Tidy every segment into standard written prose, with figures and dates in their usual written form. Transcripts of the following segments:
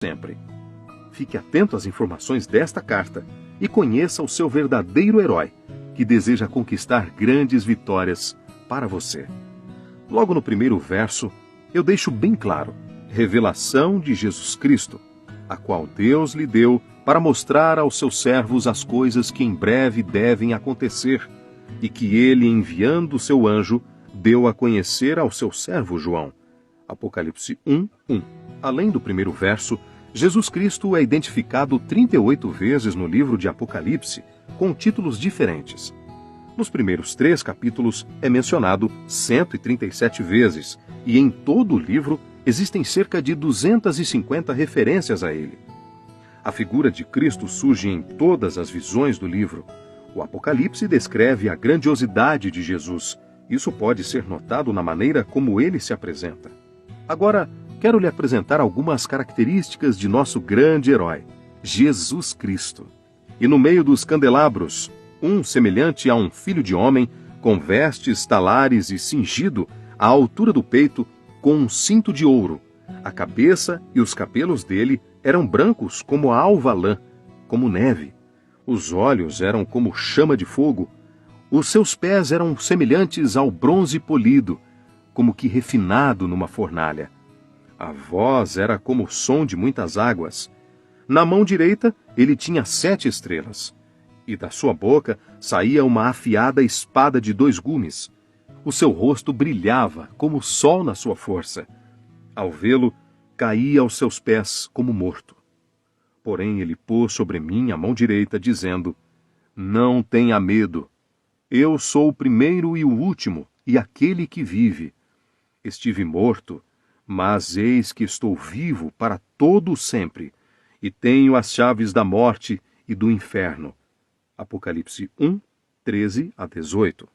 sempre. Fique atento às informações desta carta e conheça o seu verdadeiro herói, que deseja conquistar grandes vitórias para você. Logo no primeiro verso, eu deixo bem claro: revelação de Jesus Cristo, a qual Deus lhe deu para mostrar aos seus servos as coisas que em breve devem acontecer, e que ele, enviando o seu anjo, deu a conhecer ao seu servo João. Apocalipse 1:1. Além do primeiro verso, Jesus Cristo é identificado 38 vezes no livro de Apocalipse, com títulos diferentes. Nos primeiros 3 capítulos é mencionado 137 vezes, e em todo o livro existem cerca de 250 referências a ele. A figura de Cristo surge em todas as visões do livro. O Apocalipse descreve a grandiosidade de Jesus. Isso pode ser notado na maneira como ele se apresenta. Agora, quero lhe apresentar algumas características de nosso grande herói, Jesus Cristo. E no meio dos candelabros, um semelhante a um filho de homem, com vestes talares e cingido à altura do peito, com um cinto de ouro. A cabeça e os cabelos dele eram brancos como a alva lã, como neve. Os olhos eram como chama de fogo. Os seus pés eram semelhantes ao bronze polido, como que refinado numa fornalha. A voz era como o som de muitas águas. Na mão direita ele tinha 7 estrelas, e da sua boca saía uma afiada espada de 2 gumes. O seu rosto brilhava como o sol na sua força. Ao vê-lo, caía aos seus pés como morto. Porém ele pôs sobre mim a mão direita, dizendo: Não tenha medo. Eu sou o primeiro e o último, e aquele que vive. Estive morto, mas eis que estou vivo para todo o sempre, e tenho as chaves da morte e do inferno. Apocalipse 1:13-18.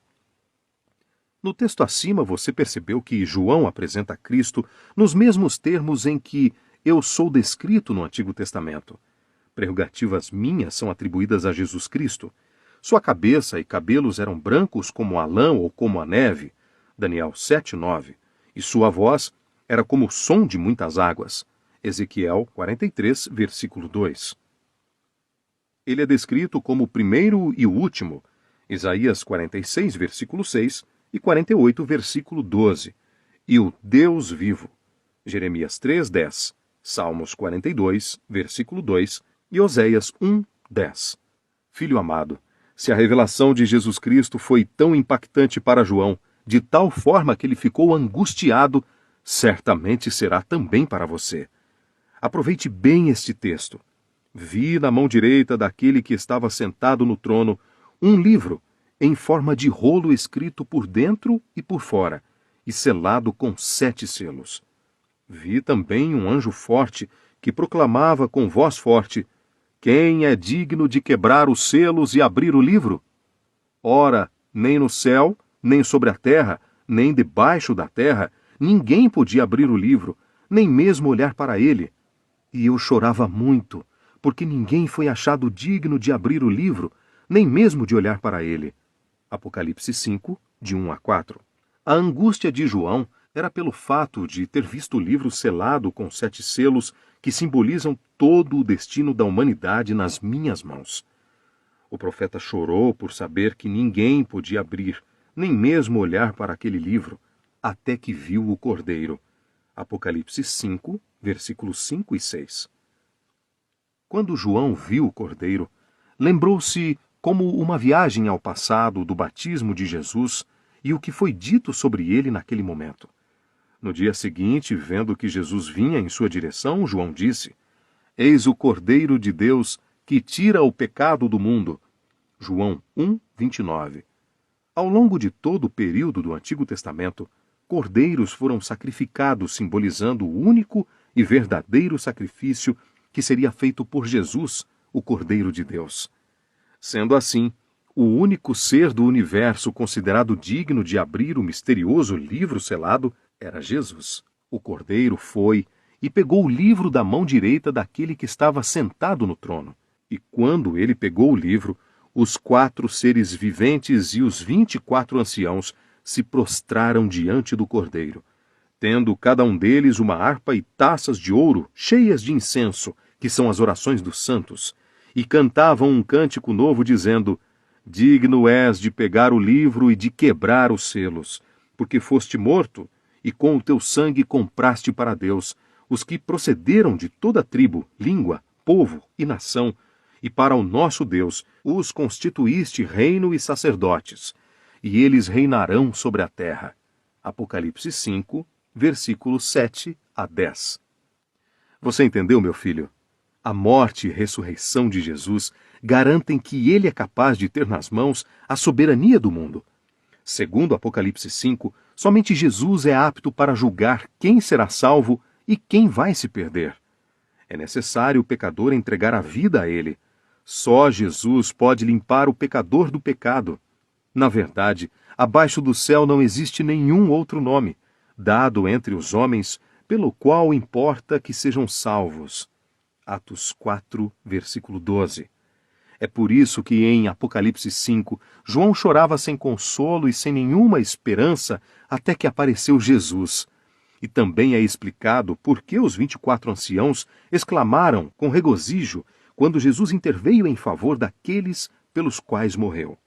No texto acima você percebeu que João apresenta Cristo nos mesmos termos em que eu sou descrito no Antigo Testamento. Prerrogativas minhas são atribuídas a Jesus Cristo. Sua cabeça e cabelos eram brancos como a lã ou como a neve, Daniel 7:9, e sua voz era como o som de muitas águas, Ezequiel 43, versículo 2. Ele é descrito como o primeiro e o último, Isaías 46, versículo 6, e 48, versículo 12, e o Deus vivo, Jeremias 3:10, Salmos 42, versículo 2, e Oséias 1:10. Filho amado, se a revelação de Jesus Cristo foi tão impactante para João, de tal forma que ele ficou angustiado, certamente será também para você. Aproveite bem este texto. Vi na mão direita daquele que estava sentado no trono um livro em forma de rolo escrito por dentro e por fora, e selado com 7 selos. Vi também um anjo forte que proclamava com voz forte: Quem é digno de quebrar os selos e abrir o livro? Ora, nem no céu, nem sobre a terra, nem debaixo da terra, ninguém podia abrir o livro, nem mesmo olhar para ele. E eu chorava muito, porque ninguém foi achado digno de abrir o livro, nem mesmo de olhar para ele. Apocalipse 5, de 1-4. A angústia de João era pelo fato de ter visto o livro selado com 7 selos que simbolizam todo o destino da humanidade nas minhas mãos. O profeta chorou por saber que ninguém podia abrir, nem mesmo olhar para aquele livro, até que viu o Cordeiro. Apocalipse 5, versículos 5 e 6. Quando João viu o Cordeiro, lembrou-se como uma viagem ao passado do batismo de Jesus e o que foi dito sobre ele naquele momento. No dia seguinte, vendo que Jesus vinha em sua direção, João disse: Eis o Cordeiro de Deus que tira o pecado do mundo. João 1:29. Ao longo de todo o período do Antigo Testamento, cordeiros foram sacrificados, simbolizando o único e verdadeiro sacrifício que seria feito por Jesus, o Cordeiro de Deus. Sendo assim, o único ser do universo considerado digno de abrir o misterioso livro selado era Jesus. O Cordeiro foi e pegou o livro da mão direita daquele que estava sentado no trono. E quando ele pegou o livro, os 4 seres viventes e os 24 anciãos se prostraram diante do Cordeiro, tendo cada um deles uma harpa e taças de ouro cheias de incenso, que são as orações dos santos, e cantavam um cântico novo, dizendo: Digno és de pegar o livro e de quebrar os selos, porque foste morto, e com o teu sangue compraste para Deus os que procederam de toda tribo, língua, povo e nação, e para o nosso Deus os constituíste reino e sacerdotes, e eles reinarão sobre a terra. Apocalipse 5, versículos 7 a 10. Você entendeu, meu filho? A morte e ressurreição de Jesus garantem que ele é capaz de ter nas mãos a soberania do mundo. Segundo Apocalipse 5, somente Jesus é apto para julgar quem será salvo e quem vai se perder. É necessário o pecador entregar a vida a ele. Só Jesus pode limpar o pecador do pecado. Na verdade, abaixo do céu não existe nenhum outro nome, dado entre os homens, pelo qual importa que sejam salvos. Atos 4, versículo 12. É por isso que em Apocalipse 5, João chorava sem consolo e sem nenhuma esperança até que apareceu Jesus. E também é explicado por que os 24 anciãos exclamaram com regozijo quando Jesus interveio em favor daqueles pelos quais morreu.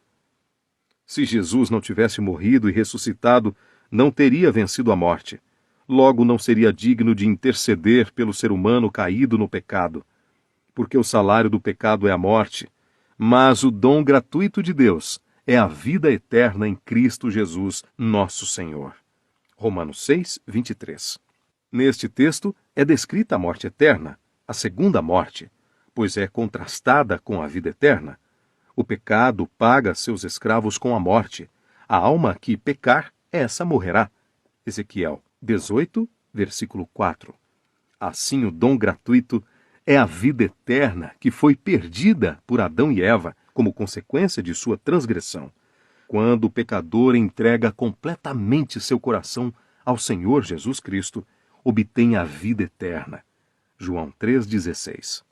Se Jesus não tivesse morrido e ressuscitado, não teria vencido a morte. Logo não seria digno de interceder pelo ser humano caído no pecado. Porque o salário do pecado é a morte, mas o dom gratuito de Deus é a vida eterna em Cristo Jesus, nosso Senhor. Romanos 6, 23. Neste texto é descrita a morte eterna, a segunda morte, pois é contrastada com a vida eterna. O pecado paga seus escravos com a morte. A alma que pecar, essa morrerá. Ezequiel 18, versículo 4. Assim o dom gratuito é a vida eterna que foi perdida por Adão e Eva como consequência de sua transgressão. Quando o pecador entrega completamente seu coração ao Senhor Jesus Cristo, obtém a vida eterna. João 3,16.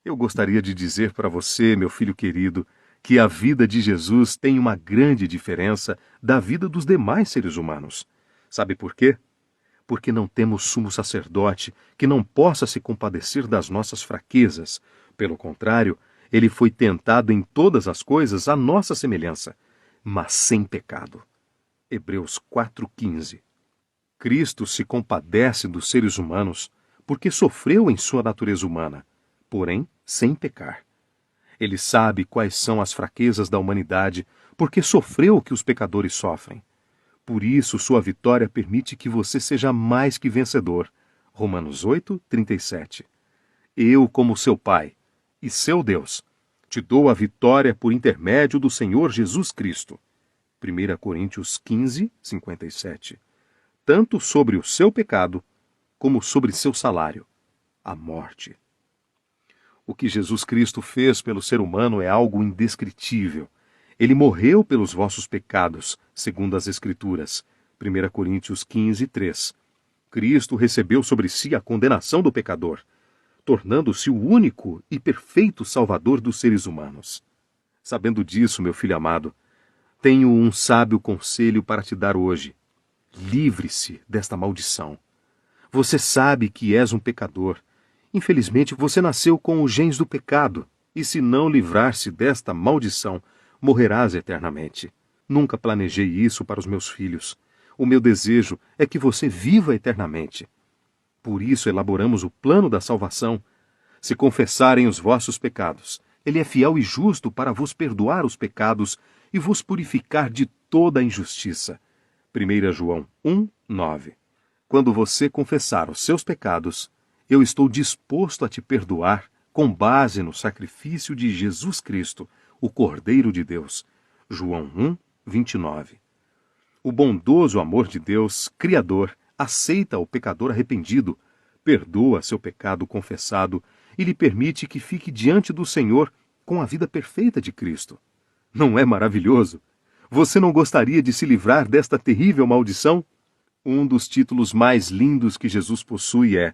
Eu gostaria de dizer para você, meu filho querido, que a vida de Jesus tem uma grande diferença da vida dos demais seres humanos. Sabe por quê? Porque não temos sumo sacerdote que não possa se compadecer das nossas fraquezas. Pelo contrário, ele foi tentado em todas as coisas à nossa semelhança, mas sem pecado. Hebreus 4,15. Cristo se compadece dos seres humanos porque sofreu em sua natureza humana, porém sem pecar. Ele sabe quais são as fraquezas da humanidade porque sofreu o que os pecadores sofrem. Por isso, sua vitória permite que você seja mais que vencedor. Romanos 8, 37. Eu, como seu Pai e seu Deus, te dou a vitória por intermédio do Senhor Jesus Cristo. 1 Coríntios 15, 57. Tanto sobre o seu pecado, como sobre seu salário, a morte. O que Jesus Cristo fez pelo ser humano é algo indescritível. Ele morreu pelos vossos pecados, segundo as Escrituras. 1 Coríntios 15, 3. Cristo recebeu sobre si a condenação do pecador, tornando-se o único e perfeito Salvador dos seres humanos. Sabendo disso, meu filho amado, tenho um sábio conselho para te dar hoje. Livre-se desta maldição. Você sabe que és um pecador. Infelizmente, você nasceu com os genes do pecado, e se não livrar-se desta maldição, morrerás eternamente. Nunca planejei isso para os meus filhos. O meu desejo é que você viva eternamente. Por isso elaboramos o plano da salvação. Se confessarem os vossos pecados, ele é fiel e justo para vos perdoar os pecados e vos purificar de toda a injustiça. 1 João 1, 9. Quando você confessar os seus pecados, eu estou disposto a te perdoar com base no sacrifício de Jesus Cristo, o Cordeiro de Deus. João 1, 29. O bondoso amor de Deus, Criador, aceita o pecador arrependido, perdoa seu pecado confessado e lhe permite que fique diante do Senhor com a vida perfeita de Cristo. Não é maravilhoso? Você não gostaria de se livrar desta terrível maldição? Um dos títulos mais lindos que Jesus possui é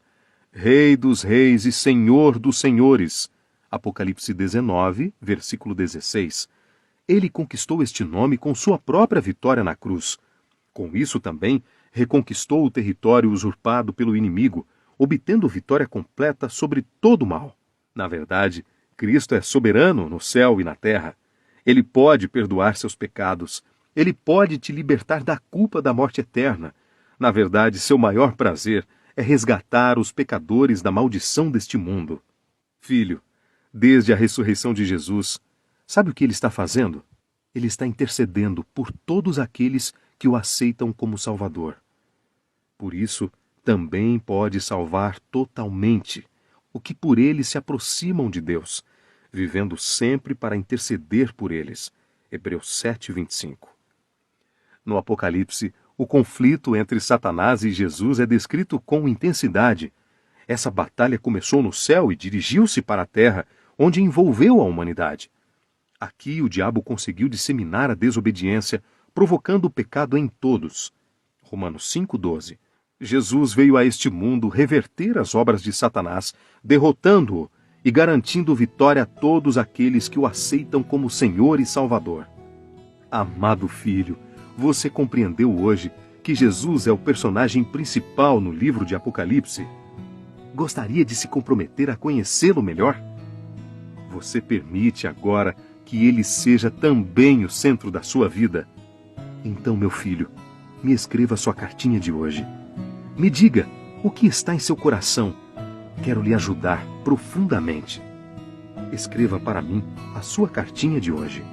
Rei dos Reis e Senhor dos Senhores. Apocalipse 19, versículo 16. Ele conquistou este nome com sua própria vitória na cruz. Com isso também, reconquistou o território usurpado pelo inimigo, obtendo vitória completa sobre todo o mal. Na verdade, Cristo é soberano no céu e na terra. Ele pode perdoar seus pecados. Ele pode te libertar da culpa da morte eterna. Na verdade, seu maior prazer é resgatar os pecadores da maldição deste mundo. Filho, desde a ressurreição de Jesus, sabe o que ele está fazendo? Ele está intercedendo por todos aqueles que o aceitam como Salvador. Por isso, também pode salvar totalmente o que por ele se aproximam de Deus, vivendo sempre para interceder por eles. Hebreus 7:25. No Apocalipse, o conflito entre Satanás e Jesus é descrito com intensidade. Essa batalha começou no céu e dirigiu-se para a terra, onde envolveu a humanidade. Aqui o diabo conseguiu disseminar a desobediência, provocando o pecado em todos. Romanos 5:12. Jesus veio a este mundo reverter as obras de Satanás, derrotando-o e garantindo vitória a todos aqueles que o aceitam como Senhor e Salvador. Amado filho, você compreendeu hoje que Jesus é o personagem principal no livro de Apocalipse? Gostaria de se comprometer a conhecê-lo melhor? Você permite agora que ele seja também o centro da sua vida? Então, meu filho, me escreva sua cartinha de hoje. Me diga o que está em seu coração. Quero lhe ajudar profundamente. Escreva para mim a sua cartinha de hoje.